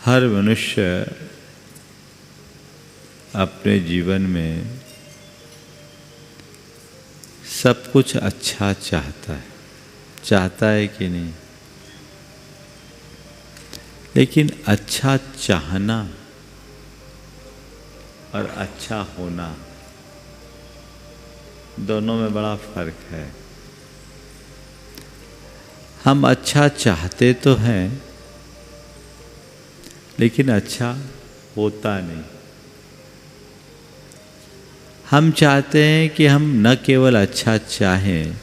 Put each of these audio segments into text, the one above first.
हर मनुष्य अपने जीवन में सब कुछ अच्छा चाहता है कि नहीं? लेकिन अच्छा चाहना और अच्छा होना दोनों में बड़ा फर्क है। हम अच्छा चाहते तो हैं लेकिन अच्छा होता नहीं। हम चाहते हैं कि हम न केवल अच्छा चाहें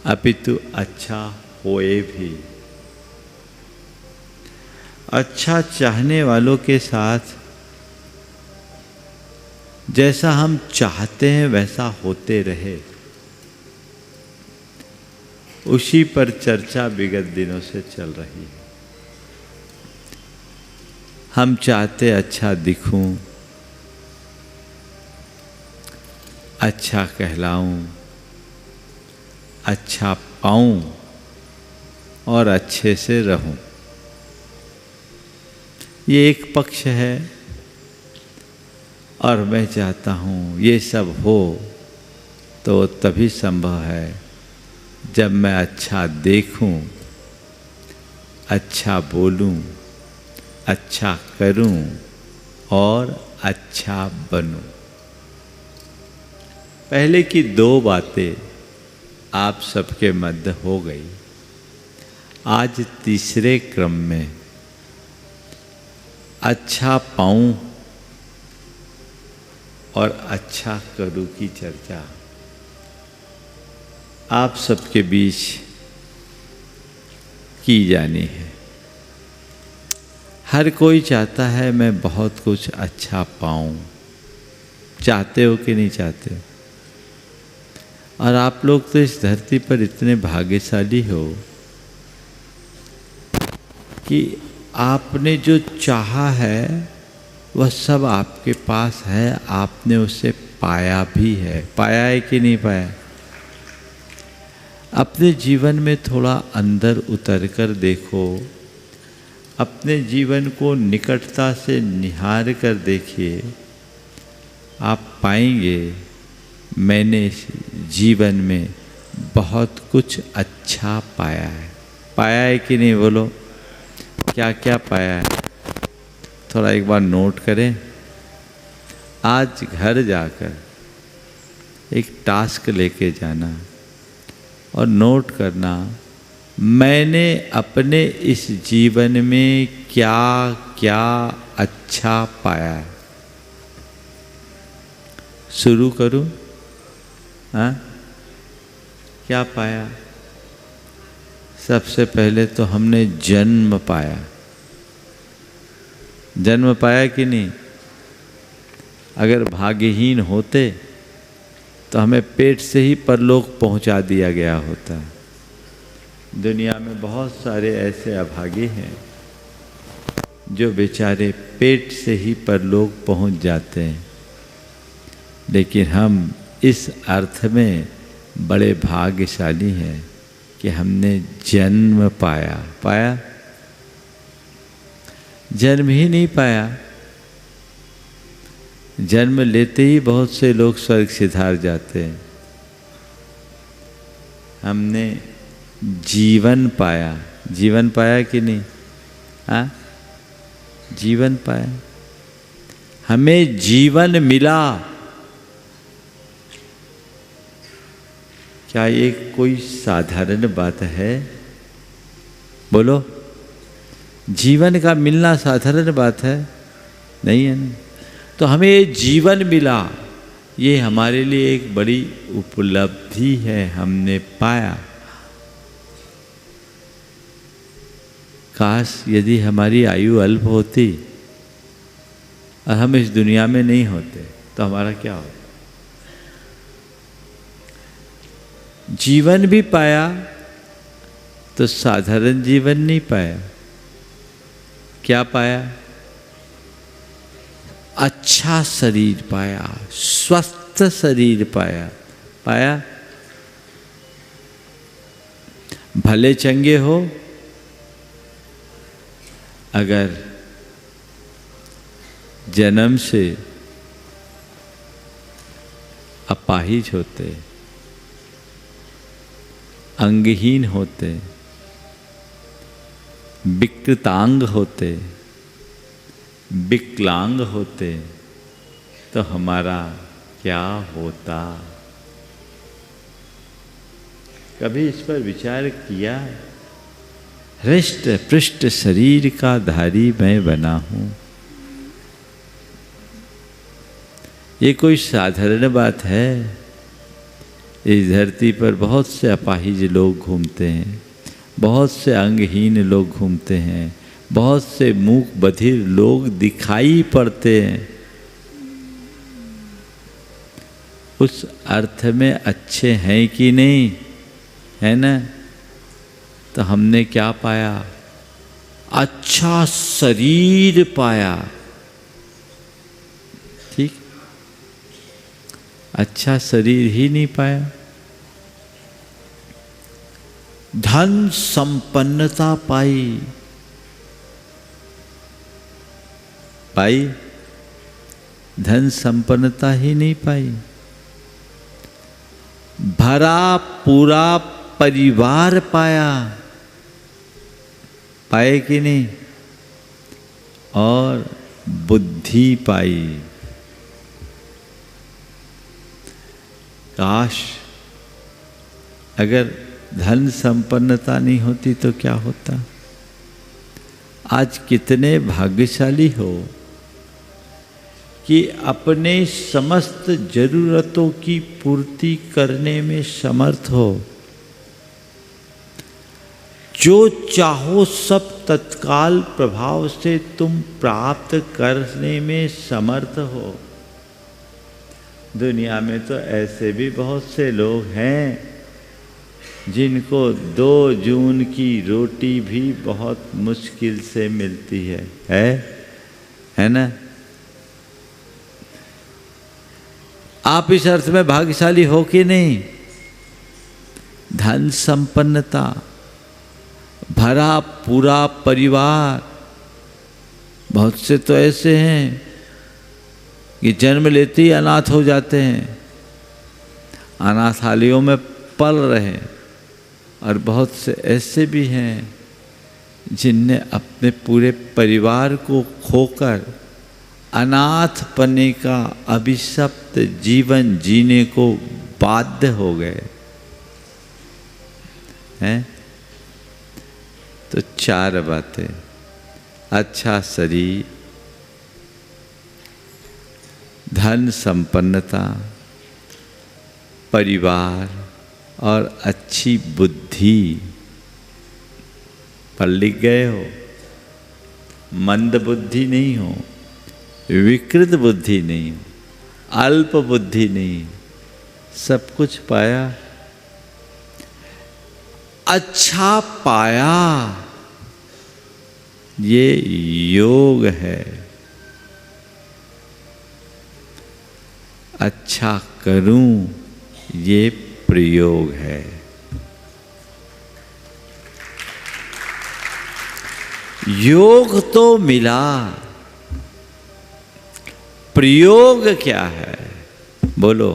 अपितु अच्छा होए भी। अच्छा चाहने वालों के साथ जैसा हम चाहते हैं वैसा होते रहे, उसी पर चर्चा विगत दिनों से चल रही है। हम चाहते अच्छा दिखूं, अच्छा कहलाऊं, अच्छा पाऊं और अच्छे से रहूं। ये एक पक्ष है। और मैं चाहता हूं ये सब हो तो तभी संभव है जब मैं अच्छा देखूं, अच्छा बोलूं, अच्छा करूं और अच्छा बनूं। पहले की दो बातें आप सबके मध्य हो गई। आज तीसरे क्रम में अच्छा पाऊं और अच्छा करूं की चर्चा आप सबके बीच की जानी है। हर कोई चाहता है मैं बहुत कुछ अच्छा पाऊं। चाहते हो कि नहीं चाहते हो? और आप लोग तो इस धरती पर इतने भाग्यशाली हो कि आपने जो चाहा है वह सब आपके पास है। आपने उसे पाया भी है। पाया है कि नहीं पाया? अपने जीवन में थोड़ा अंदर उतर कर देखो, अपने जीवन को निकटता से निहार कर देखिए। आप पाएंगे मैंने इस जीवन में बहुत कुछ अच्छा पाया है। पाया है कि नहीं? बोलो, क्या क्या पाया है? थोड़ा एक बार नोट करें। आज घर जाकर एक टास्क लेके जाना और नोट करना, मैंने अपने इस जीवन में क्या क्या अच्छा पाया है। शुरू करूं? हाँ, क्या पाया? सबसे पहले तो हमने जन्म पाया। जन्म पाया कि नहीं? अगर भाग्यहीन होते तो हमें पेट से ही परलोक पहुंचा दिया गया होता। दुनिया में बहुत सारे ऐसे अभागे हैं जो बेचारे पेट से ही परलोक पहुंच जाते हैं। लेकिन हम इस अर्थ में बड़े भाग्यशाली हैं कि हमने जन्म पाया। पाया? जन्म ही नहीं पाया। जन्म लेते ही बहुत से लोग स्वर्ग सिधार जाते हैं। हमने जीवन पाया। जीवन पाया कि नहीं? हाँ, जीवन पाया। हमें जीवन मिला। क्या ये कोई साधारण बात है? बोलो, जीवन का मिलना साधारण बात है? नहीं है ना। तो हमें जीवन मिला, ये हमारे लिए एक बड़ी उपलब्धि है। हमने पाया। काश यदि हमारी आयु अल्प होती और हम इस दुनिया में नहीं होते तो हमारा क्या होता? जीवन भी पाया तो साधारण जीवन नहीं पाया। क्या पाया? अच्छा शरीर पाया, स्वस्थ शरीर पाया। पाया? भले चंगे हो अगर जन्म से अपाहिज होते, अंगहीन होते, विकृतांग होते, विकलांग होते, तो हमारा क्या होता? कभी इस पर विचार किया? हृष्ट पृष्ठ शरीर का धारी मैं बना हूं। ये कोई साधारण बात है? इस धरती पर बहुत से अपाहिज लोग घूमते हैं, बहुत से अंगहीन लोग घूमते हैं, बहुत से मूक बधिर लोग दिखाई पड़ते हैं। उस अर्थ में अच्छे हैं कि नहीं, है ना? तो हमने क्या पाया? अच्छा शरीर पाया। ठीक, अच्छा शरीर ही नहीं पाया। धन संपन्नता पाई, धन संपन्नता ही नहीं पाई। भरा पूरा परिवार पाया, पाए कि नहीं? और बुद्धि पाई। काश अगर धन संपन्नता नहीं होती तो क्या होता? आज कितने भाग्यशाली हो कि अपने समस्त जरूरतों की पूर्ति करने में समर्थ हो। जो चाहो सब तत्काल प्रभाव से तुम प्राप्त करने में समर्थ हो। दुनिया में तो ऐसे भी बहुत से लोग हैं जिनको 2 जून की रोटी भी बहुत मुश्किल से मिलती है ना? आप इस अर्थ में भाग्यशाली हो कि नहीं? धन संपन्नता, भरा पूरा परिवार। बहुत से तो ऐसे हैं कि जन्म लेते ही अनाथ हो जाते हैं, अनाथालयों में पल रहे हैं। और बहुत से ऐसे भी हैं जिनने अपने पूरे परिवार को खोकर अनाथ पने का अभिशप्त जीवन जीने को बाध्य हो गए हैं। तो 4 बातें: अच्छा शरीर, धन संपन्नता, परिवार और अच्छी बुद्धि। पर लिख गए हो, मंद बुद्धि नहीं हो, विकृत बुद्धि नहीं हो, अल्प बुद्धि नहीं, सब कुछ पाया। अच्छा पाया, ये योग है। अच्छा करूं, ये प्रयोग है। योग तो मिला, प्रयोग क्या है? बोलो,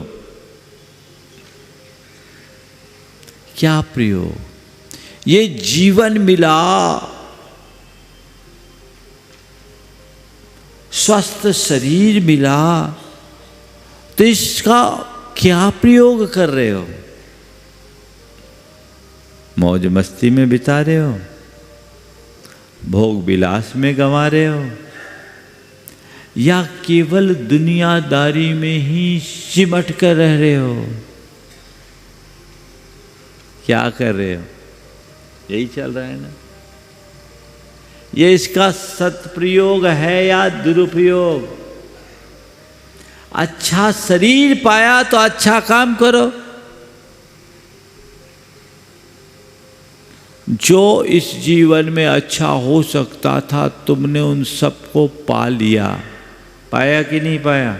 क्या प्रयोग? ये जीवन मिला, स्वस्थ शरीर मिला, तो इसका क्या प्रयोग कर रहे हो? मौज मस्ती में बिता रहे हो, भोग विलास में गंवा रहे हो, या केवल दुनियादारी में ही सिमट कर रह रहे हो? क्या कर रहे हो? यही चल रहा है ना? ये इसका सत्प्रयोग है या दुरुपयोग? अच्छा शरीर पाया तो अच्छा काम करो। जो इस जीवन में अच्छा हो सकता था तुमने उन सबको पा लिया। पाया कि नहीं पाया?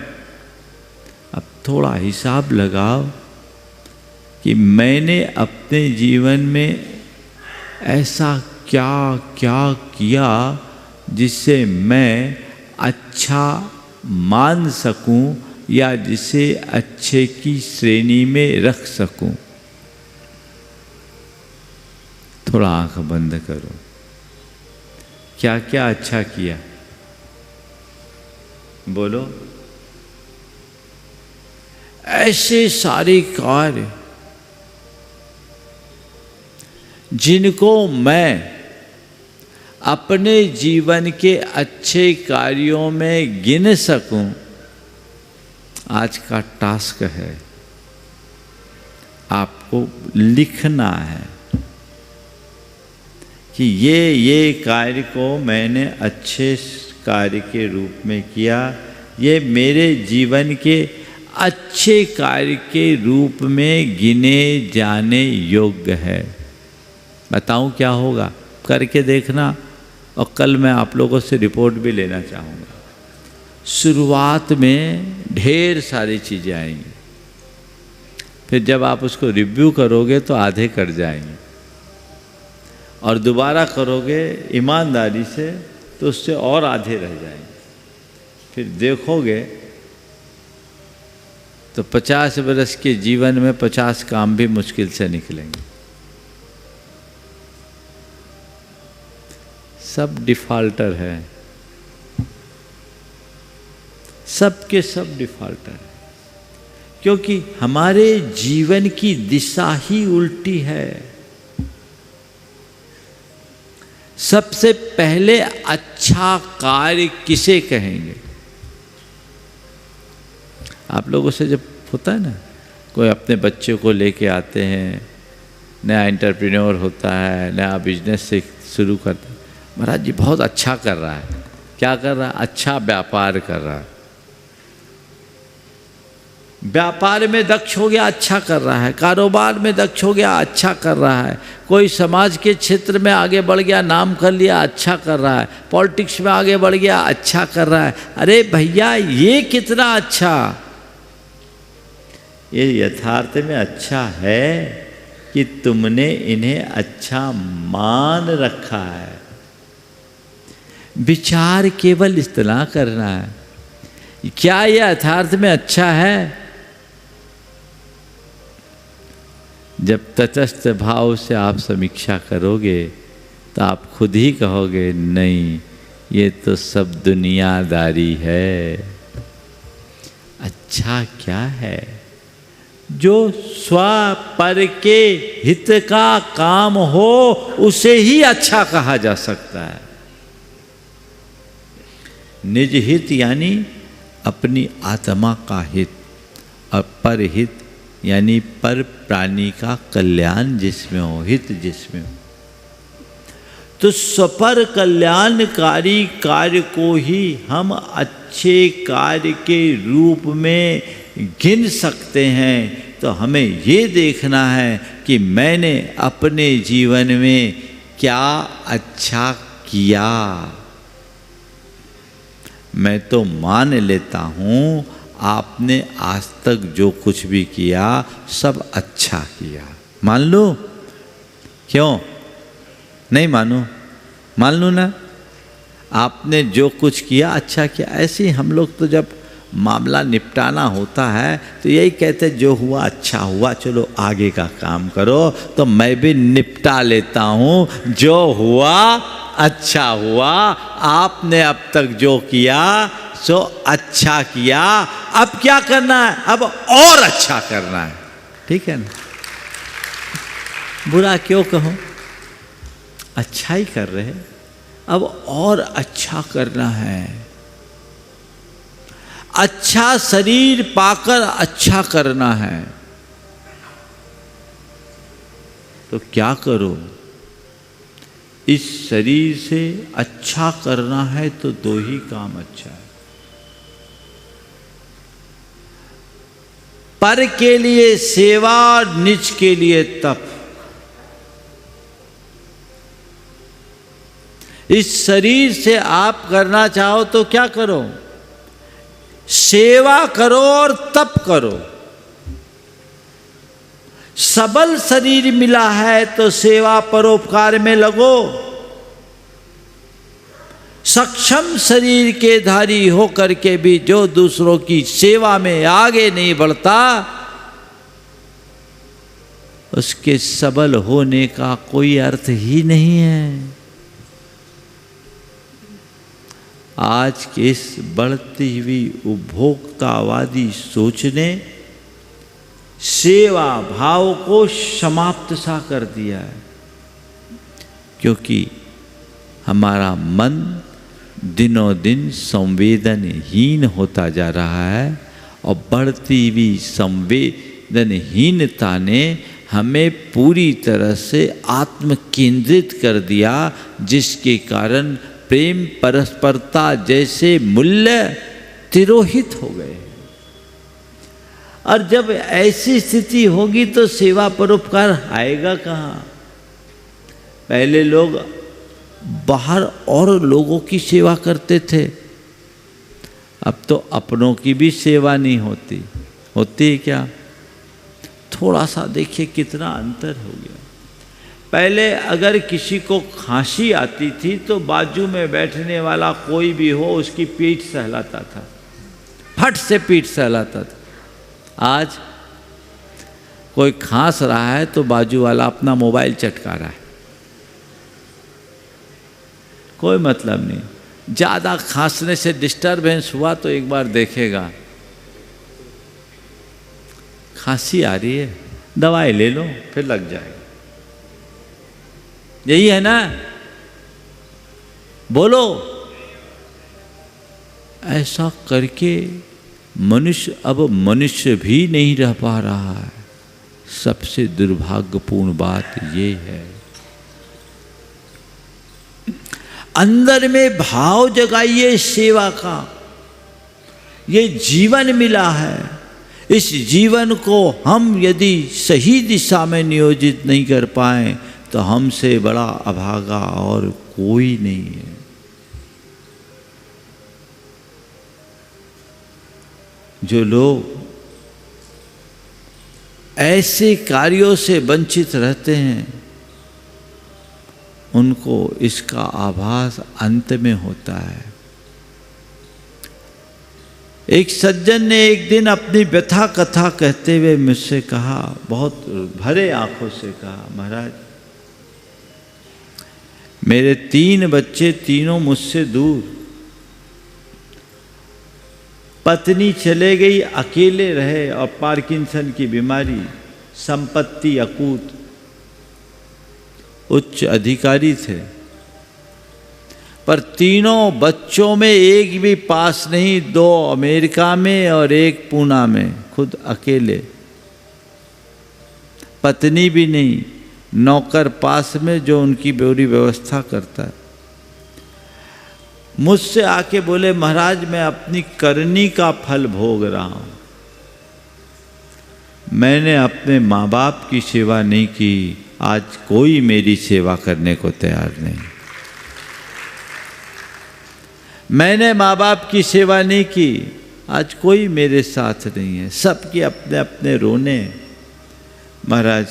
अब थोड़ा हिसाब लगाओ कि मैंने अपने जीवन में ऐसा क्या क्या किया जिसे मैं अच्छा मान सकूं या जिसे अच्छे की श्रेणी में रख सकूं। थोड़ा आंख बंद करो। क्या क्या अच्छा किया, बोलो। ऐसे सारे कार्य जिनको मैं अपने जीवन के अच्छे कार्यों में गिन सकूं, आज का टास्क है। आपको लिखना है कि ये कार्य को मैंने अच्छे कार्य के रूप में किया, ये मेरे जीवन के अच्छे कार्य के रूप में गिने जाने योग्य है। बताऊं क्या होगा, करके देखना, और कल मैं आप लोगों से रिपोर्ट भी लेना चाहूँगा। शुरुआत में ढेर सारी चीज़ें आएंगी, फिर जब आप उसको रिव्यू करोगे तो आधे कट जाएंगे, और दोबारा करोगे ईमानदारी से तो उससे और आधे रह जाएंगे। फिर देखोगे तो 50 वर्ष के जीवन में 50 काम भी मुश्किल से निकलेंगे। सब डिफॉल्टर है, सब के सब डिफॉल्टर है, क्योंकि हमारे जीवन की दिशा ही उल्टी है। सबसे पहले अच्छा कार्य किसे कहेंगे? आप लोगों से जब होता है ना, कोई अपने बच्चे को लेके आते हैं, नया एंटरप्रेन्योर होता है, नया बिजनेस से शुरू करता है, महाराज जी बहुत अच्छा कर रहा है। क्या कर रहा है? अच्छा व्यापार कर रहा है। व्यापार में दक्ष हो गया, अच्छा कर रहा है। कारोबार में दक्ष हो गया, अच्छा कर रहा है। कोई समाज के क्षेत्र में आगे बढ़ गया, नाम कर लिया, अच्छा कर रहा है। पॉलिटिक्स में आगे बढ़ गया, अच्छा कर रहा है। अरे भैया, ये कितना अच्छा! ये यथार्थ में अच्छा है कि तुमने इन्हें अच्छा मान रखा है। विचार केवल इतना करना है, क्या यह यथार्थ में अच्छा है? जब तटस्थ भाव से आप समीक्षा करोगे तो आप खुद ही कहोगे, नहीं, ये तो सब दुनियादारी है। अच्छा क्या है? जो स्व पर के हित का काम हो उसे ही अच्छा कहा जा सकता है। निज हित यानी अपनी आत्मा का हित, और पर हित यानी पर प्राणी का कल्याण जिसमें हो, हित जिसमें हो। तो स्वपर कल्याणकारी कार्य को ही हम अच्छे कार्य के रूप में गिन सकते हैं। तो हमें ये देखना है कि मैंने अपने जीवन में क्या अच्छा किया। मैं तो मान लेता हूँ आपने आज तक जो कुछ भी किया सब अच्छा किया, मान लो। क्यों नहीं मानो? मान लो ना, आपने जो कुछ किया अच्छा किया। ऐसे ही हम लोग तो जब मामला निपटाना होता है तो यही कहते, जो हुआ अच्छा हुआ, चलो आगे का काम करो। तो मैं भी निपटा लेता हूँ, जो हुआ अच्छा हुआ। आपने अब तक जो किया सो अच्छा किया, अब क्या करना है? अब और अच्छा करना है, ठीक है ना? बुरा क्यों कहो, अच्छा ही कर रहे, अब और अच्छा करना है। अच्छा शरीर पाकर अच्छा करना है, तो क्या करो? इस शरीर से अच्छा करना है तो दो ही काम अच्छा है। पर के लिए सेवा, निज के लिए तप। इस शरीर से आप करना चाहो तो क्या करो? सेवा करो और तप करो। सबल शरीर मिला है तो सेवा परोपकार में लगो। सक्षम शरीर के धारी होकर के भी जो दूसरों की सेवा में आगे नहीं बढ़ता, उसके सबल होने का कोई अर्थ ही नहीं है। आज के इस बढ़ती हुई उपभोक्तावादी सोच ने सेवा भाव को समाप्त सा कर दिया है, क्योंकि हमारा मन दिनों दिन संवेदनहीन होता जा रहा है और बढ़ती हुई संवेदनहीनता ने हमें पूरी तरह से आत्म केंद्रित कर दिया, जिसके कारण प्रेम परस्परता जैसे मूल्य तिरोहित हो गए। और जब ऐसी स्थिति होगी तो सेवा परोपकार आएगा कहाँ? पहले लोग बाहर और लोगों की सेवा करते थे, अब तो अपनों की भी सेवा नहीं होती। होती है क्या? थोड़ा सा देखिए कितना अंतर हो गया। पहले अगर किसी को खांसी आती थी तो बाजू में बैठने वाला कोई भी हो उसकी पीठ सहलाता था, फट से पीठ सहलाता था। आज कोई खांस रहा है तो बाजू वाला अपना मोबाइल चटका रहा है, कोई मतलब नहीं। ज़्यादा खांसने से डिस्टरबेंस हुआ तो एक बार देखेगा, खांसी आ रही है, दवाई ले लो, फिर लग जाएगा। यही है ना? बोलो। ऐसा करके मनुष्य अब मनुष्य भी नहीं रह पा रहा है। सबसे दुर्भाग्यपूर्ण बात ये है। अंदर में भाव जगाइए सेवा का। ये जीवन मिला है, इस जीवन को हम यदि सही दिशा में नियोजित नहीं कर पाए तो हमसे बड़ा अभागा और कोई नहीं है। जो लोग ऐसे कार्यों से वंचित रहते हैं उनको इसका आभास अंत में होता है। एक सज्जन ने एक दिन अपनी व्यथा कथा कहते हुए मुझसे कहा, बहुत भरे आंखों से कहा, महाराज मेरे 3 बच्चे, तीनों मुझसे दूर, पत्नी चले गई, अकेले रहे और पार्किंसन की बीमारी, संपत्ति अकूत, उच्च अधिकारी थे, पर तीनों बच्चों में एक भी पास नहीं, 2 अमेरिका में और 1 पूना में, खुद अकेले, पत्नी भी नहीं, नौकर पास में जो उनकी पूरी व्यवस्था करता है। मुझसे आके बोले, महाराज मैं अपनी करनी का फल भोग रहा हूं, मैंने अपने माँ बाप की सेवा नहीं की, आज कोई मेरी सेवा करने को तैयार नहीं। मैंने माँ बाप की सेवा नहीं की, आज कोई मेरे साथ नहीं है, सबके अपने अपने रोने। महाराज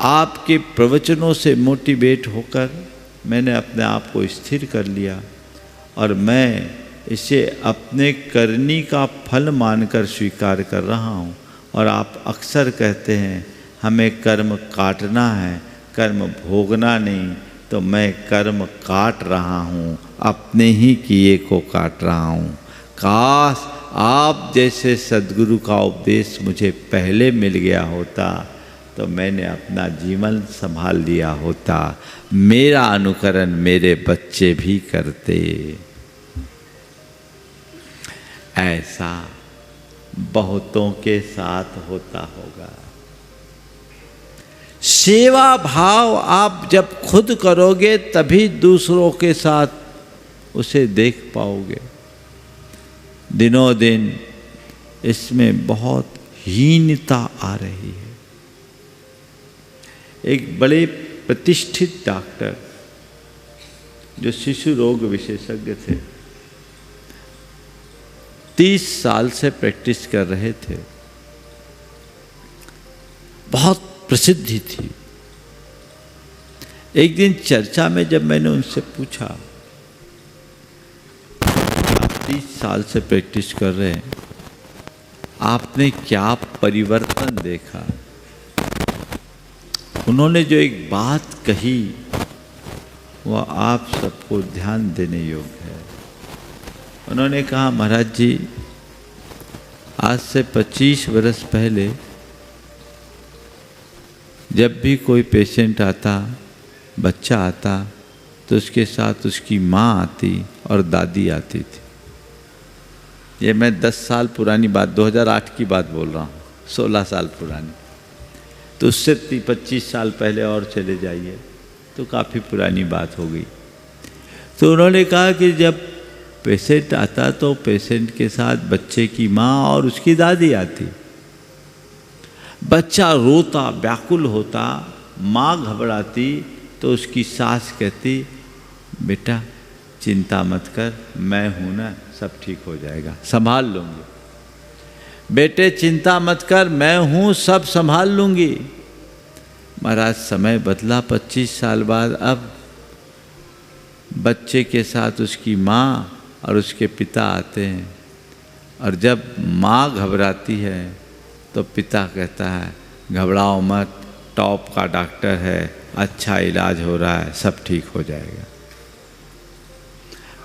आपके प्रवचनों से मोटिवेट होकर मैंने अपने आप को स्थिर कर लिया और मैं इसे अपने करनी का फल मानकर स्वीकार कर रहा हूँ। और आप अक्सर कहते हैं हमें कर्म काटना है, कर्म भोगना नहीं, तो मैं कर्म काट रहा हूँ, अपने ही किए को काट रहा हूँ। काश आप जैसे सद्गुरु का उपदेश मुझे पहले मिल गया होता तो मैंने अपना जीवन संभाल लिया होता, मेरा अनुकरण मेरे बच्चे भी करते। ऐसा बहुतों के साथ होता होगा। सेवा भाव आप जब खुद करोगे तभी दूसरों के साथ उसे देख पाओगे। दिनों दिन इसमें बहुत हीनता आ रही है। एक बड़े प्रतिष्ठित डॉक्टर जो शिशु रोग विशेषज्ञ थे, 30 साल से प्रैक्टिस कर रहे थे, बहुत प्रसिद्धि थी। एक दिन चर्चा में जब मैंने उनसे पूछा 30 साल से प्रैक्टिस कर रहे हैं, आपने क्या परिवर्तन देखा? उन्होंने जो एक बात कही वह आप सबको ध्यान देने योग्य है। उन्होंने कहा, महाराज जी, आज से 25 वर्ष पहले जब भी कोई पेशेंट आता, बच्चा आता, तो उसके साथ उसकी माँ आती और दादी आती थी। ये मैं 10 साल पुरानी बात, 2008 की बात बोल रहा हूँ, 16 साल पुरानी। तो उससे 25 साल पहले और चले जाइए तो काफ़ी पुरानी बात हो गई। तो उन्होंने कहा कि जब पेशेंट आता तो पेशेंट के साथ बच्चे की माँ और उसकी दादी आती। बच्चा रोता, व्याकुल होता, माँ घबराती तो उसकी सास कहती, बेटा चिंता मत कर, मैं हूँ ना, सब ठीक हो जाएगा, संभाल लूँगी। बेटे चिंता मत कर, मैं हूँ, सब संभाल लूँगी। महाराज समय बदला, 25 साल बाद अब बच्चे के साथ उसकी माँ और उसके पिता आते हैं, और जब माँ घबराती है तो पिता कहता है, घबराओ मत, टॉप का डॉक्टर है, अच्छा इलाज हो रहा है, सब ठीक हो जाएगा।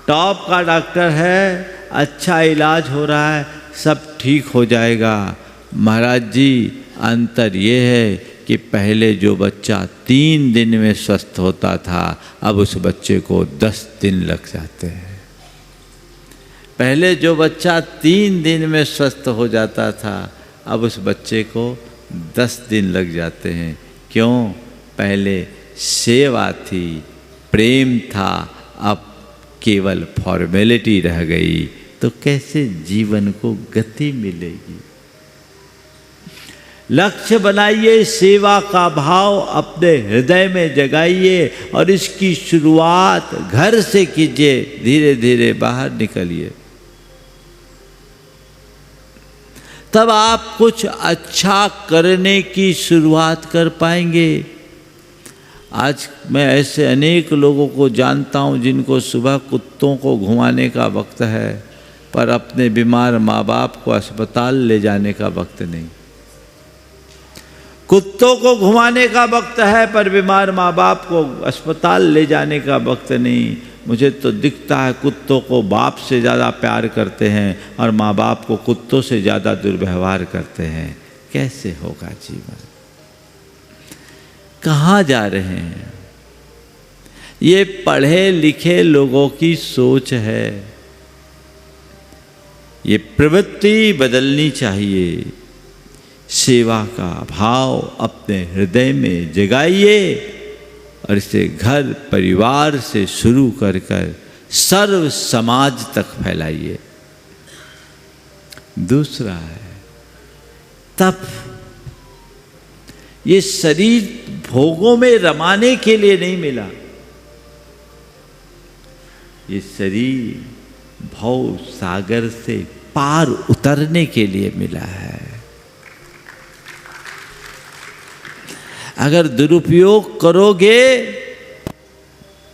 टॉप का डॉक्टर है, अच्छा इलाज हो रहा है, सब ठीक हो जाएगा। महाराज जी, अंतर ये है कि पहले जो बच्चा 3 दिन में स्वस्थ होता था, अब उस बच्चे को 10 दिन लग जाते हैं। पहले जो बच्चा 3 दिन में स्वस्थ हो जाता था, अब उस बच्चे को 10 दिन लग जाते हैं। क्यों? पहले सेवा थी, प्रेम था, अब केवल फॉर्मेलिटी रह गई, तो कैसे जीवन को गति मिलेगी? लक्ष्य बनाइए, सेवा का भाव अपने हृदय में जगाइए और इसकी शुरुआत घर से कीजिए, धीरे धीरे बाहर निकलिए, तब आप कुछ अच्छा करने की शुरुआत कर पाएंगे। आज मैं ऐसे अनेक लोगों को जानता हूं जिनको सुबह कुत्तों को घुमाने का वक्त है, पर अपने बीमार माँ बाप को अस्पताल ले जाने का वक्त नहीं। कुत्तों को घुमाने का वक्त है, पर बीमार माँ बाप को अस्पताल ले जाने का वक्त नहीं। मुझे तो दिखता है कुत्तों को बाप से ज़्यादा प्यार करते हैं और माँ बाप को कुत्तों से ज़्यादा दुर्व्यवहार करते हैं। कैसे होगा जीवन? कहाँ जा रहे हैं? ये पढ़े लिखे लोगों की सोच है। ये प्रवृत्ति बदलनी चाहिए। सेवा का भाव अपने हृदय में जगाइए और इसे घर परिवार से शुरू कर सर्व समाज तक फैलाइए। दूसरा है तप। ये शरीर भोगों में रमाने के लिए नहीं मिला, ये शरीर भव सागर से पार उतरने के लिए मिला है। अगर दुरुपयोग करोगे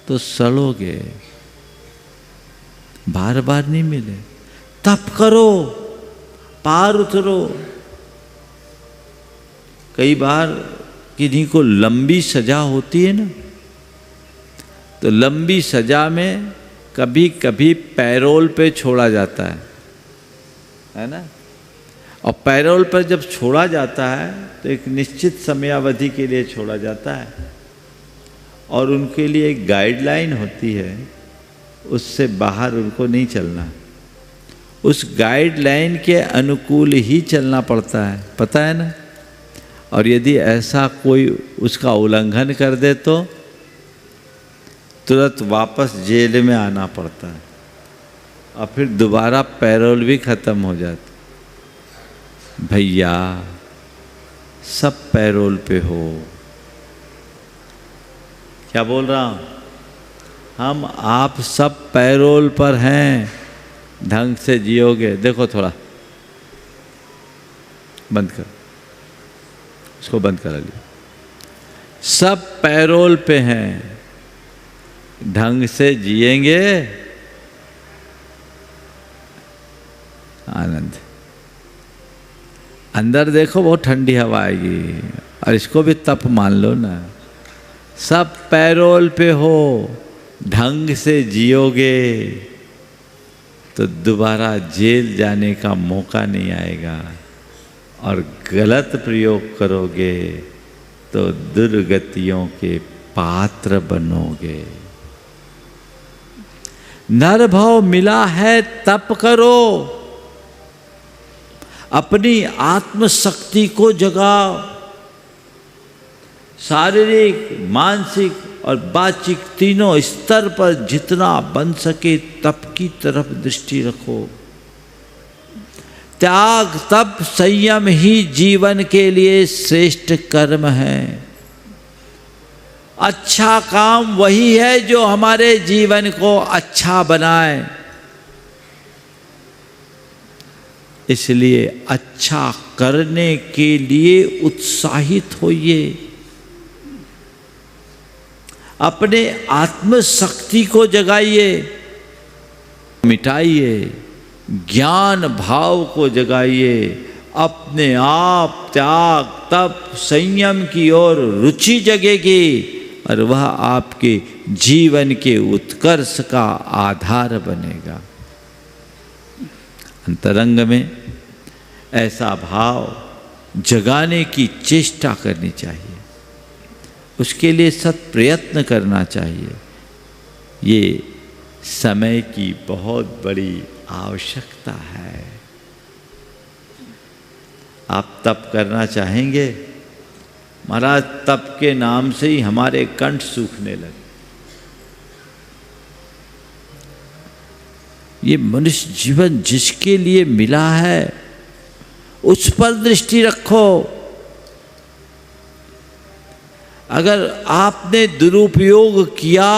तो सड़ोगे, बार बार नहीं मिले। तप करो, पार उतरो। कई बार किन्हीं को लंबी सजा होती है ना, तो लंबी सजा में कभी कभी पैरोल पे छोड़ा जाता है ना। और पैरोल पर जब छोड़ा जाता है तो एक निश्चित समयावधि के लिए छोड़ा जाता है और उनके लिए एक गाइडलाइन होती है, उससे बाहर उनको नहीं चलना। उस गाइडलाइन के अनुकूल ही चलना पड़ता है, पता है ना। और यदि ऐसा कोई उसका उल्लंघन कर दे तो तुरंत वापस जेल में आना पड़ता है और फिर दोबारा पैरोल भी ख़त्म हो जाती। भैया सब पैरोल पे हो। क्या बोल रहा हूँ? हम आप सब पैरोल पर हैं। ढंग से जियोगे। देखो थोड़ा बंद कर, इसको बंद करा लिया। सब पैरोल पे हैं, ढंग से जिएंगे अंदर देखो बहुत ठंडी हवा आएगी, और इसको भी तप मान लो ना। सब पैरोल पे हो, ढंग से जियोगे तो दोबारा जेल जाने का मौका नहीं आएगा, और गलत प्रयोग करोगे तो दुर्गतियों के पात्र बनोगे। नर भाव मिला है तप करो, अपनी आत्मशक्ति को जगाओ। शारीरिक, मानसिक और वाचिक तीनों स्तर पर जितना बन सके तप की तरफ दृष्टि रखो। त्याग, तप, संयम ही जीवन के लिए श्रेष्ठ कर्म है। अच्छा काम वही है जो हमारे जीवन को अच्छा बनाए। इसलिए अच्छा करने के लिए उत्साहित होइए, अपने आत्मशक्ति को जगाइए, मिटाइए, ज्ञान भाव को जगाइए, अपने आप त्याग, तप, संयम की ओर रुचि जगेगी, और वह आपके जीवन के उत्कर्ष का आधार बनेगा। अंतरंग में ऐसा भाव जगाने की चेष्टा करनी चाहिए, उसके लिए सत प्रयत्न करना चाहिए। ये समय की बहुत बड़ी आवश्यकता है। आप तप करना चाहेंगे, महाराज तप के नाम से ही हमारे कंठ सूखने लगे। ये मनुष्य जीवन जिसके लिए मिला है उस पर दृष्टि रखो। अगर आपने दुरुपयोग किया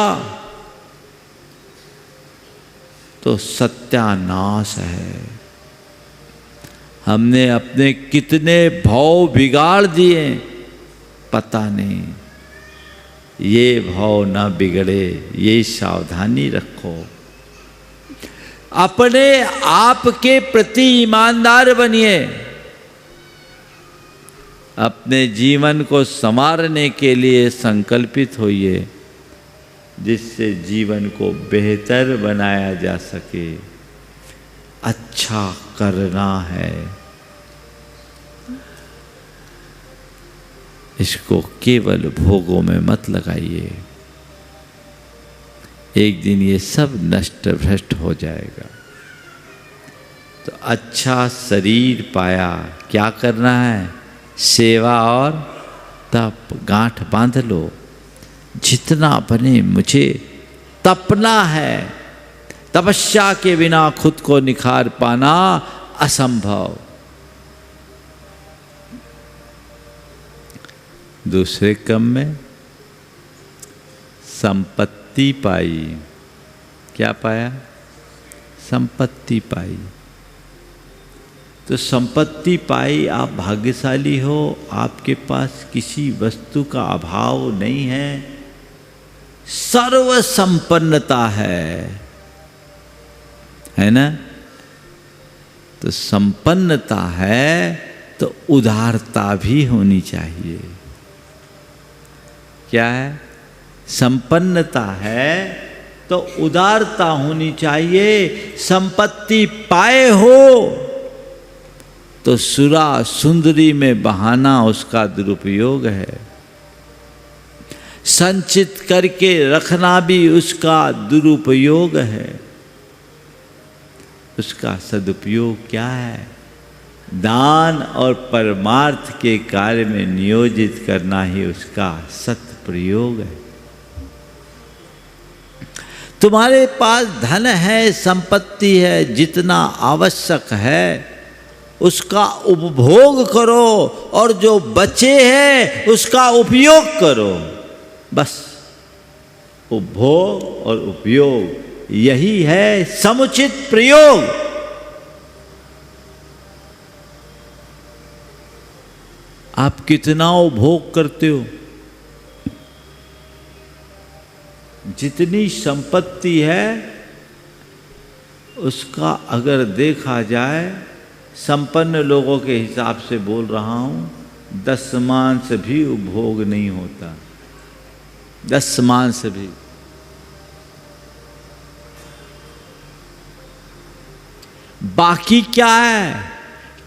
तो सत्यानाश है। हमने अपने कितने भाव बिगाड़ दिए पता नहीं। ये भाव ना बिगड़े, ये सावधानी रखो। अपने आप के प्रति ईमानदार बनिए। अपने जीवन को संवारने के लिए संकल्पित होइए, जिससे जीवन को बेहतर बनाया जा सके। अच्छा करना है, इसको केवल भोगों में मत लगाइए। एक दिन ये सब नष्ट भ्रष्ट हो जाएगा। तो अच्छा शरीर पाया, क्या करना है? सेवा और तप। गांठ बांध लो, जितना बने मुझे तपना है। तपस्या के बिना खुद को निखार पाना असंभव। दूसरे क्रम में संपत्ति पाई। क्या पाया? संपत्ति पाई। तो संपत्ति पाई, आप भाग्यशाली हो, आपके पास किसी वस्तु का अभाव नहीं है, सर्व संपन्नता है ना? तो संपन्नता है तो उदारता भी होनी चाहिए। क्या है? संपन्नता है तो उदारता होनी चाहिए। संपत्ति पाए हो तो सुरा सुंदरी में बहाना उसका दुरुपयोग है। संचित करके रखना भी उसका दुरुपयोग है। उसका सदुपयोग क्या है? दान और परमार्थ के कार्य में नियोजित करना ही उसका सत्प्रयोग है। तुम्हारे पास धन है, संपत्ति है, जितना आवश्यक है उसका उपभोग करो, और जो बचे है उसका उपयोग करो। बस उपभोग और उपयोग, यही है समुचित प्रयोग। आप कितना उपभोग करते हो? जितनी संपत्ति है उसका अगर देखा जाए संपन्न लोगों के हिसाब से बोल रहा हूँ, 10 मांस भी उपभोग नहीं होता, 10 मांस भी। बाकी क्या है?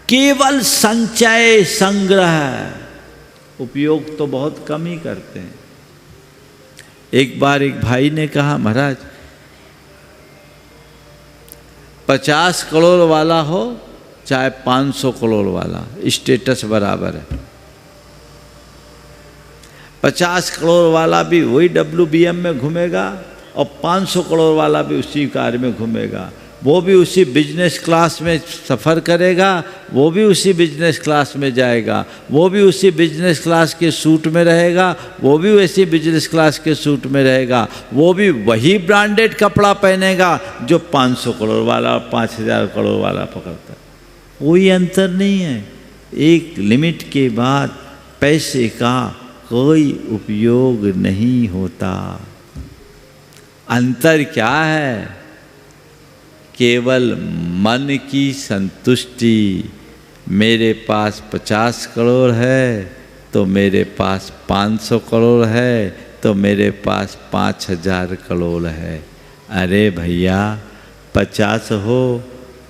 केवल संचय संग्रह, उपयोग तो बहुत कम ही करते हैं। एक बार एक भाई ने कहा, महाराज 50 करोड़ वाला हो चाहे 500 करोड़ वाला, स्टेटस बराबर है। 50 करोड़ वाला भी वही WBM में घूमेगा और 500 करोड़ वाला भी उसी कार में घूमेगा, वो भी उसी बिजनेस क्लास में सफ़र करेगा, वो भी उसी बिजनेस क्लास में जाएगा, वो भी उसी बिजनेस क्लास के सूट में रहेगा, वो भी वैसी बिजनेस क्लास के सूट में रहेगा, वो भी वही ब्रांडेड कपड़ा पहनेगा जो 500 करोड़ वाला और 5000 करोड़ वाला पकड़ता है। कोई अंतर नहीं है। एक लिमिट के बाद पैसे का कोई उपयोग नहीं होता। अंतर क्या है? केवल मन की संतुष्टि। मेरे पास 50 करोड़ है तो मेरे पास 500 करोड़ है तो मेरे पास 5000 करोड़ है। अरे भैया, 50 हो,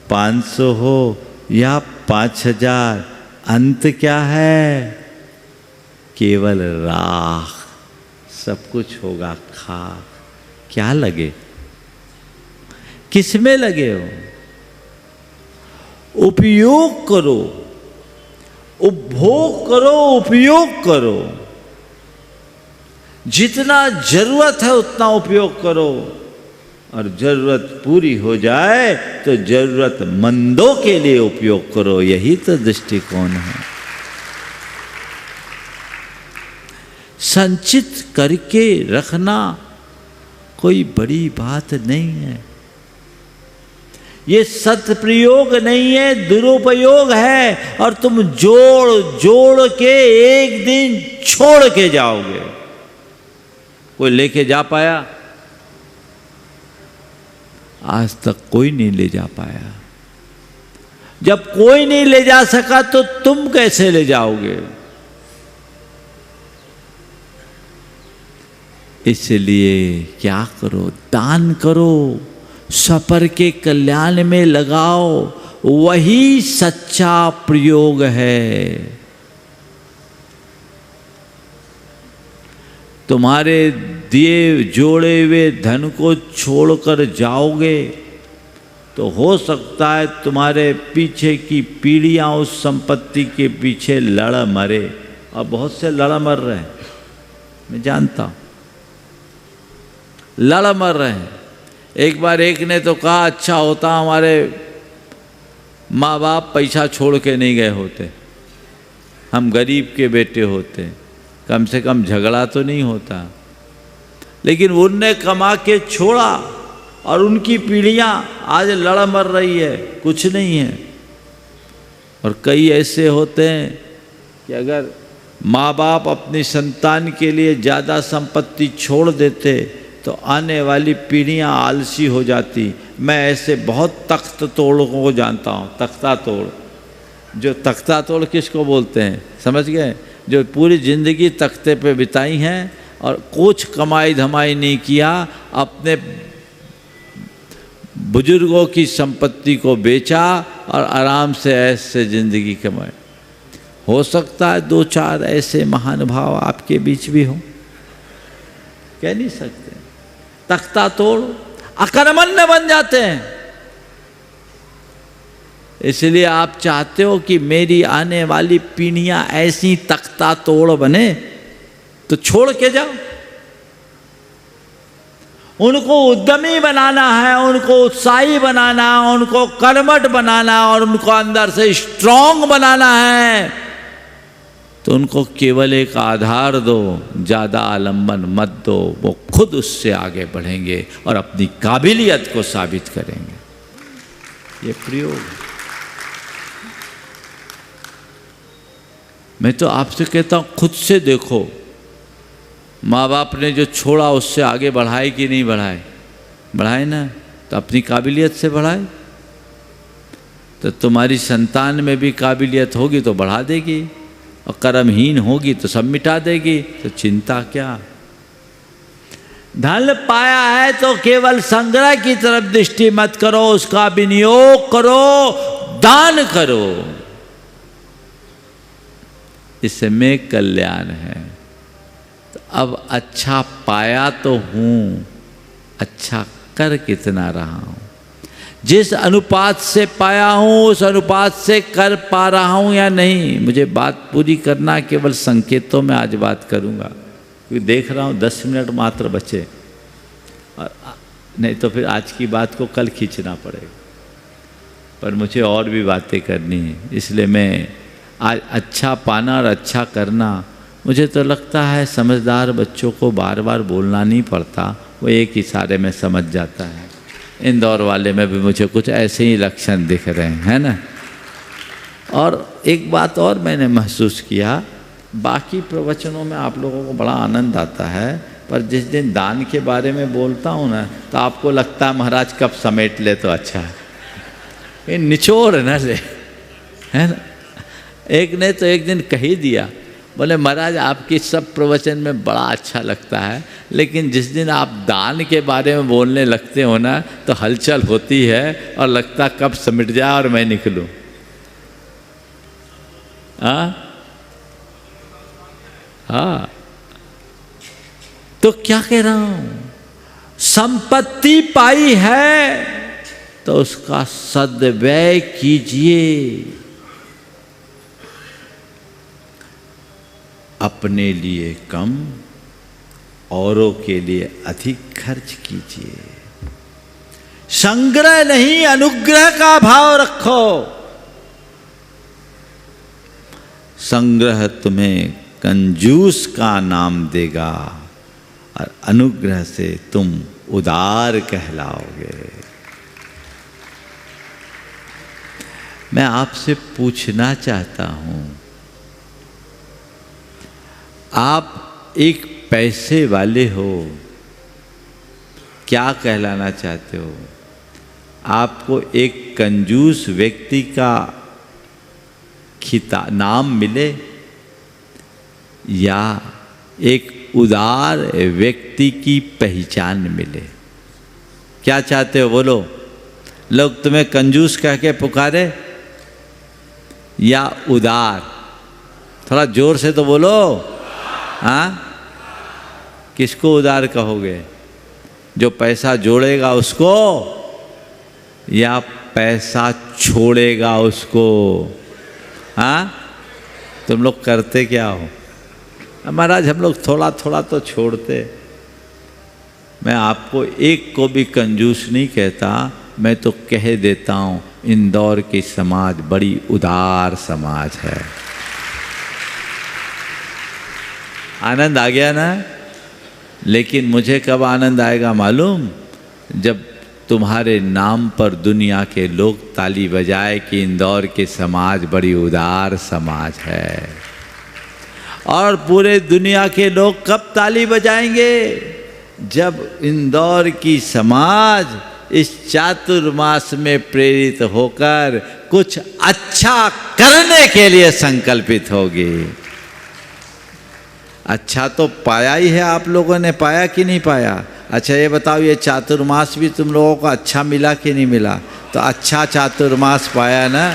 500 हो या 5000, अंत क्या है? केवल राख। सब कुछ होगा खाक। क्या लगे? किसमें लगे हो? उपयोग करो, उपभोग करो, उपयोग करो। जितना जरूरत है उतना उपयोग करो, और जरूरत पूरी हो जाए तो जरूरतमंदों के लिए उपयोग करो। यही तो दृष्टिकोण है। संचित करके रखना कोई बड़ी बात नहीं है। ये सत्प्रयोग नहीं है, दुरुपयोग है। और तुम जोड़ जोड़ के एक दिन छोड़ के जाओगे। कोई लेके जा पाया? आज तक कोई नहीं ले जा पाया। जब कोई नहीं ले जा सका तो तुम कैसे ले जाओगे? इसलिए क्या करो? दान करो, सपर के कल्याण में लगाओ। वही सच्चा प्रयोग है। तुम्हारे दिए जोड़े हुए धन को छोड़कर जाओगे तो हो सकता है तुम्हारे पीछे की पीढ़ियां उस संपत्ति के पीछे लड़ मरे। और बहुत से लड़ मर रहे हैं, मैं जानता हूं, लड़ मर रहे हैं। एक बार एक ने तो कहा, अच्छा होता हमारे माँ बाप पैसा छोड़ के नहीं गए होते, हम गरीब के बेटे होते, कम से कम झगड़ा तो नहीं होता। लेकिन उनने कमा के छोड़ा और उनकी पीढ़ियां आज लड़ मर रही है, कुछ नहीं है। और कई ऐसे होते हैं कि अगर माँ बाप अपनी संतान के लिए ज़्यादा संपत्ति छोड़ देते तो आने वाली पीढ़ियां आलसी हो जाती। मैं ऐसे बहुत तख्त तोड़ों को जानता हूँ। तख्ता तोड़, जो तख्ता तोड़ किसको बोलते हैं समझ गए? जो पूरी ज़िंदगी तख्ते पे बिताई हैं और कुछ कमाई धमाई नहीं किया, अपने बुजुर्गों की संपत्ति को बेचा और आराम से ऐसे ज़िंदगी कमाए। हो सकता है 2-4 ऐसे महानुभाव आपके बीच भी हों, कह नहीं सकते। तख्ता तोड़ अकर्मण्य बन जाते हैं। इसलिए आप चाहते हो कि मेरी आने वाली पीढ़ियां ऐसी तख्ता तोड़ बने, तो छोड़ के जाओ। उनको उद्यमी बनाना है, उनको उत्साही बनाना, उनको कर्मठ बनाना और उनको अंदर से स्ट्रांग बनाना है। तो उनको केवल एक आधार दो, ज़्यादा आलम्बन मत दो। वो खुद उससे आगे बढ़ेंगे और अपनी काबिलियत को साबित करेंगे। ये प्रयोग है। मैं तो आपसे कहता हूँ, खुद से देखो, माँ बाप ने जो छोड़ा उससे आगे बढ़ाए कि नहीं बढ़ाए? बढ़ाए ना, तो अपनी काबिलियत से बढ़ाए। तो तुम्हारी संतान में भी काबिलियत होगी तो बढ़ा देगी, और कर्महीन होगी तो सब मिटा देगी, तो चिंता क्या। धन पाया है तो केवल संग्रह की तरफ दृष्टि मत करो, उसका विनियोग करो, दान करो, इसमें कल्याण है। तो अब अच्छा पाया तो हूं, अच्छा कर कितना रहा हूं, जिस अनुपात से पाया हूं उस अनुपात से कर पा रहा हूं या नहीं। मुझे बात पूरी करना, केवल संकेतों में आज बात करूंगा, क्योंकि देख रहा हूं 10 मिनट मात्र बचे, और नहीं तो फिर आज की बात को कल खींचना पड़ेगा। पर मुझे और भी बातें करनी है, इसलिए मैं आज अच्छा पाना और अच्छा करना, मुझे तो लगता है समझदार बच्चों को बार बार बोलना नहीं पड़ता, वो एक इशारे में समझ जाता है। इंदौर वाले में भी मुझे कुछ ऐसे ही लक्षण दिख रहे हैं, है ना। और एक बात और मैंने महसूस किया, बाकी प्रवचनों में आप लोगों को बड़ा आनंद आता है, पर जिस दिन दान के बारे में बोलता हूँ ना, तो आपको लगता है महाराज कब समेट ले तो अच्छा है, ये निचोड़ न ले, है ना। एक ने तो एक दिन कह ही दिया, बोले महाराज आपकी सब प्रवचन में बड़ा अच्छा लगता है, लेकिन जिस दिन आप दान के बारे में बोलने लगते हो ना, तो हलचल होती है और लगता कब समिट जाए और मैं निकलूं। हाँ, तो क्या कह रहा हूं, संपत्ति पाई है तो उसका सद्व्यय कीजिए, अपने लिए कम, औरों के लिए अधिक खर्च कीजिए। संग्रह नहीं, अनुग्रह का भाव रखो। संग्रह तुम्हें कंजूस का नाम देगा, और अनुग्रह से तुम उदार कहलाओगे। मैं आपसे पूछना चाहता हूं, आप एक पैसे वाले हो, क्या कहलाना चाहते हो? आपको एक कंजूस व्यक्ति का नाम मिले, या एक उदार व्यक्ति की पहचान मिले? क्या चाहते हो बोलो? लोग तुम्हें कंजूस कह के पुकारे या उदार? थोड़ा जोर से तो बोलो। हाँ, किसको उदार कहोगे? जो पैसा जोड़ेगा उसको, या पैसा छोड़ेगा उसको? हाँ, तुम लोग करते क्या हो? महाराज हम लोग थोड़ा थोड़ा तो छोड़ते। मैं आपको एक को भी कंजूस नहीं कहता, मैं तो कह देता हूँ इंदौर की समाज बड़ी उदार समाज है। आनंद आ गया ना? लेकिन मुझे कब आनंद आएगा मालूम? जब तुम्हारे नाम पर दुनिया के लोग ताली बजाए कि इंदौर के समाज बड़ी उदार समाज है। और पूरे दुनिया के लोग कब ताली बजाएंगे? जब इंदौर की समाज इस चातुर्मास में प्रेरित होकर कुछ अच्छा करने के लिए संकल्पित होगी। अच्छा तो पाया ही है, आप लोगों ने पाया कि नहीं पाया? अच्छा ये बताओ, ये चातुर्मास भी तुम लोगों को अच्छा मिला कि नहीं मिला? तो अच्छा चातुर्मास पाया ना?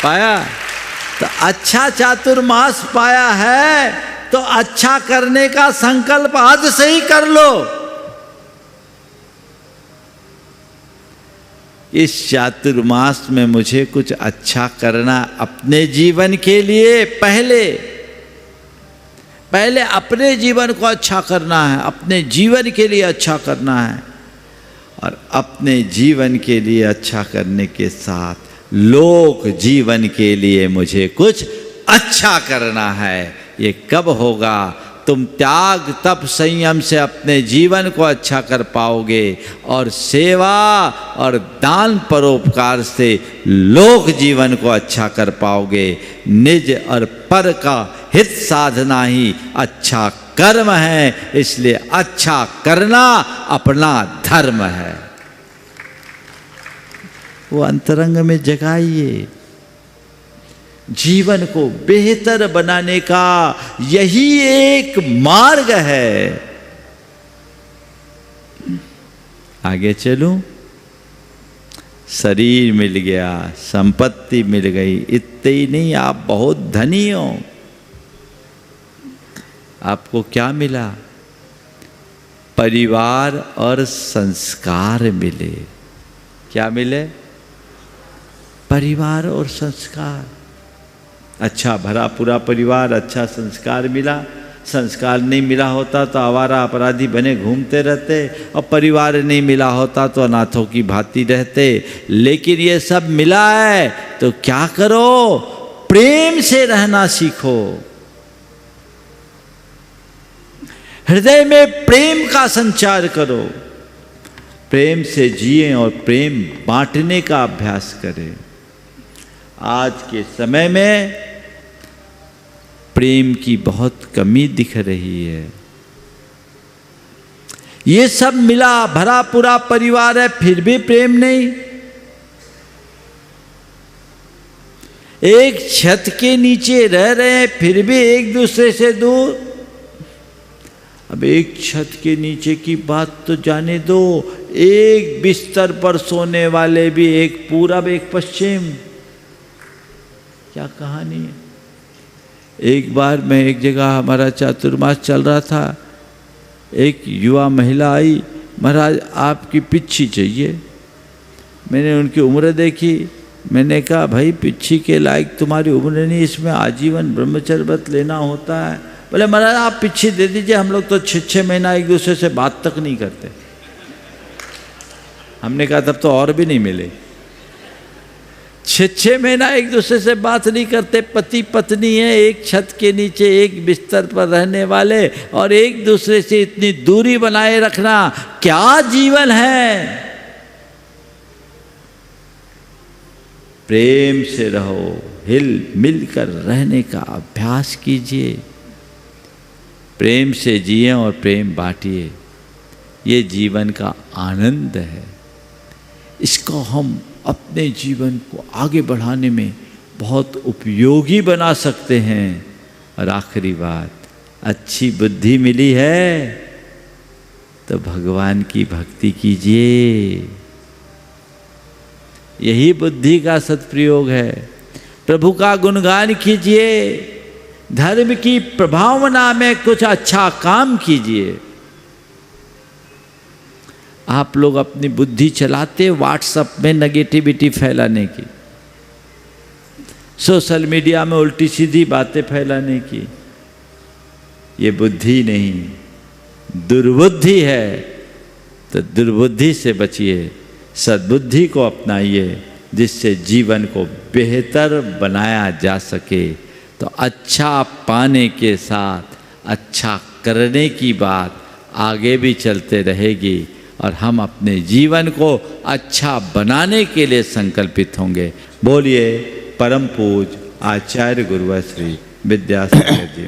पाया? तो अच्छा चातुर्मास पाया है तो अच्छा करने का संकल्प आज से ही कर लो। इस चातुर्मास में मुझे कुछ अच्छा करना अपने जीवन के लिए, पहले अपने जीवन को अच्छा करना है, अपने जीवन के लिए अच्छा करना है। और अपने जीवन के लिए अच्छा करने के साथ लोक जीवन के लिए मुझे कुछ अच्छा करना है। ये कब होगा? तुम त्याग तप संयम से अपने जीवन को अच्छा कर पाओगे, और सेवा और दान परोपकार से लोक जीवन को अच्छा कर पाओगे। निज और पर का हित साधना ही अच्छा कर्म है, इसलिए अच्छा करना अपना धर्म है। वो अंतरंग में जगाइए। जीवन को बेहतर बनाने का यही एक मार्ग है। आगे चलूं? शरीर मिल गया, संपत्ति मिल गई, इतने ही नहीं, आप बहुत धनी हो। आपको क्या मिला? परिवार और संस्कार मिले। क्या मिले? परिवार और संस्कार। अच्छा भरा पूरा परिवार, अच्छा संस्कार मिला। संस्कार नहीं मिला होता तो आवारा अपराधी बने घूमते रहते, और परिवार नहीं मिला होता तो अनाथों की भांति रहते। लेकिन ये सब मिला है तो क्या करो? प्रेम से रहना सीखो। हृदय में प्रेम का संचार करो। प्रेम से जिए और प्रेम बांटने का अभ्यास करें। आज के समय में प्रेम की बहुत कमी दिख रही है। ये सब मिला, भरा पूरा परिवार है, फिर भी प्रेम नहीं। एक छत के नीचे रह रहे हैं फिर भी एक दूसरे से दूर। अब एक छत के नीचे की बात तो जाने दो, एक बिस्तर पर सोने वाले भी, एक पूरब एक पश्चिम, क्या कहानी है। एक बार मैं एक जगह, हमारा चातुर्मास चल रहा था, एक युवा महिला आई, महाराज आपकी पिच्छी चाहिए। मैंने उनकी उम्र देखी, मैंने कहा भाई पिच्छी के लायक तुम्हारी उम्र नहीं, इसमें आजीवन ब्रह्मचर्य व्रत लेना होता है। बोले महाराज आप पिच्छी दे दीजिए, हम लोग तो 6-6 महीना एक दूसरे से बात तक नहीं करते। हमने कहा तब तो और भी नहीं मिले। 6-6 महीना एक दूसरे से बात नहीं करते, पति पत्नी है, एक छत के नीचे एक बिस्तर पर रहने वाले, और एक दूसरे से इतनी दूरी बनाए रखना क्या जीवन है। प्रेम से रहो, हिल मिलकर रहने का अभ्यास कीजिए। प्रेम से जिए और प्रेम बांटिए। ये जीवन का आनंद है। इसको हम अपने जीवन को आगे बढ़ाने में बहुत उपयोगी बना सकते हैं। और आखिरी बात, अच्छी बुद्धि मिली है तो भगवान की भक्ति कीजिए। यही बुद्धि का सदप्रयोग है। प्रभु का गुणगान कीजिए, धर्म की प्रभावना में कुछ अच्छा काम कीजिए। आप लोग अपनी बुद्धि चलाते व्हाट्सएप में नेगेटिविटी फैलाने की, सोशल मीडिया में उल्टी सीधी बातें फैलाने की। ये बुद्धि नहीं, दुर्बुद्धि है। तो दुर्बुद्धि से बचिए, सद्बुद्धि को अपनाइए, जिससे जीवन को बेहतर बनाया जा सके। तो अच्छा पाने के साथ अच्छा करने की बात आगे भी चलते रहेगी, और हम अपने जीवन को अच्छा बनाने के लिए संकल्पित होंगे। बोलिए परम पूज्य आचार्य गुरुवर श्री विद्यासागर जी।